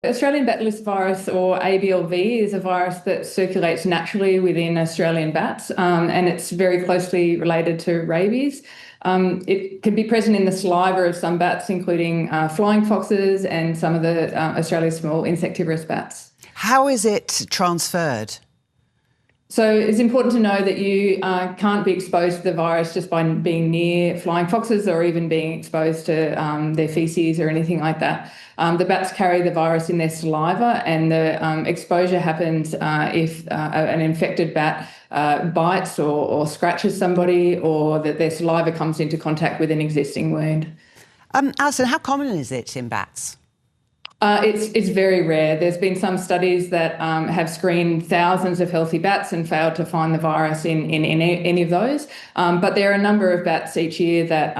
Australian bat lyssavirus, or ABLV, is a virus that circulates naturally within Australian bats, and it's very closely related to rabies. It can be present in the saliva of some bats, including flying foxes and some of the Australia's small insectivorous bats. How is it transferred? So it's important to know that you can't be exposed to the virus just by being near flying foxes or even being exposed to their feces or anything like that. The bats carry the virus in their saliva, and the exposure happens if an infected bat bites or scratches somebody, or that their saliva comes into contact with an existing wound. Alison, how common is it in bats? It's very rare. There's been some studies that have screened thousands of healthy bats and failed to find the virus in any of those. But there are a number of bats each year that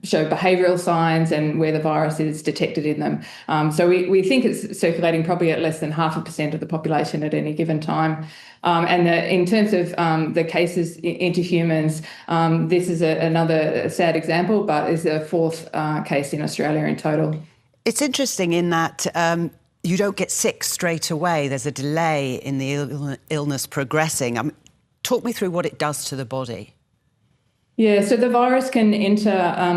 show behavioural signs and where the virus is detected in them. So we think it's circulating probably at less than 0.5% of the population at any given time. In terms of the cases into humans, this is another sad example, but is the fourth case in Australia in total. It's interesting in that you don't get sick straight away. There's a delay in the illness progressing. Talk me through what it does to the body. Yeah, so the virus can enter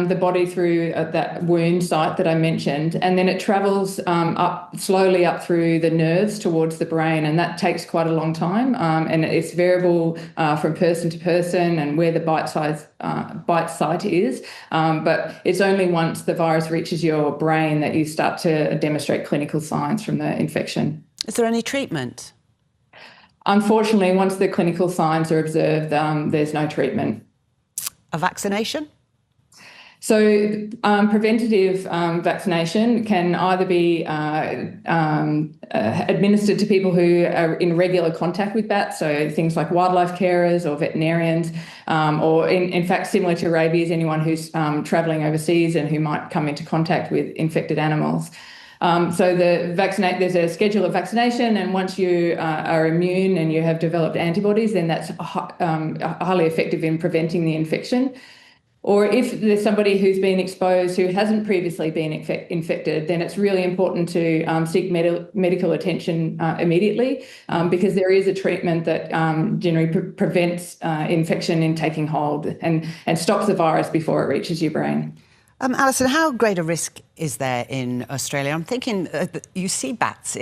the body through that wound site that I mentioned, and then it travels slowly up through the nerves towards the brain, and that takes quite a long time. And it's variable from person to person and where the bite site is. But it's only once the virus reaches your brain that you start to demonstrate clinical signs from the infection. Is there any treatment? Unfortunately, once the clinical signs are observed, there's no treatment. A vaccination? So preventative vaccination can either be administered to people who are in regular contact with bats, so things like wildlife carers or veterinarians, or in fact, similar to rabies, anyone who's travelling overseas and who might come into contact with infected animals. So there's a schedule of vaccination, and once you are immune and you have developed antibodies, then that's highly effective in preventing the infection. Or if there's somebody who's been exposed who hasn't previously been infected, then it's really important to seek medical attention immediately, because there is a treatment that generally prevents infection in taking hold and stops the virus before it reaches your brain. Alison, how great a risk is there in Australia? I'm thinking you see bats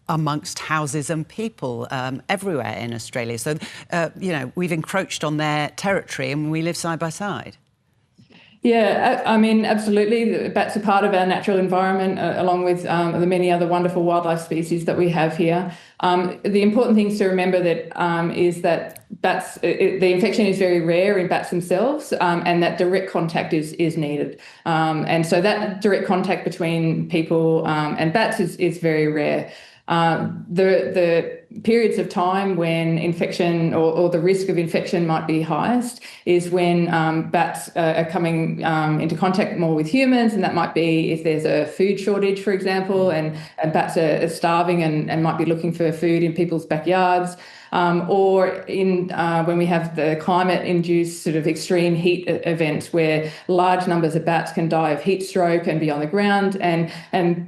amongst houses and people everywhere in Australia. So, we've encroached on their territory and we live side by side. Yeah, I mean, absolutely. Bats are part of our natural environment, along with the many other wonderful wildlife species that we have here. The important things to remember is that bats, the infection is very rare in bats themselves, and that direct contact is needed. And so that direct contact between people and bats is very rare. The periods of time when infection or the risk of infection might be highest is when bats are coming into contact more with humans, and that might be if there's a food shortage, for example, and bats are starving and might be looking for food in people's backyards. Or when we have the climate-induced sort of extreme heat events where large numbers of bats can die of heat stroke and be on the ground, and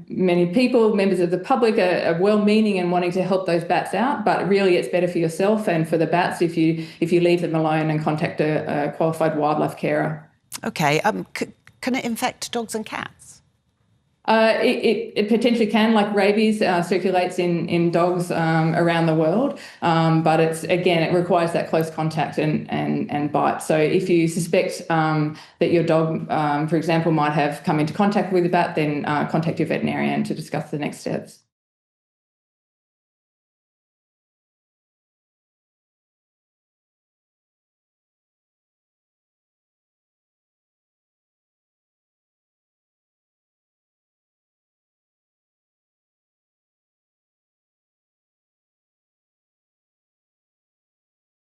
many people, members of the public, are well-meaning and wanting to help those bats out, but really it's better for yourself and for the bats if you leave them alone and contact a qualified wildlife carer. Okay, can it infect dogs and cats? It potentially can, like rabies circulates in dogs around the world, but it requires that close contact and bite. So if you suspect that your dog, for example, might have come into contact with a bat, then contact your veterinarian to discuss the next steps.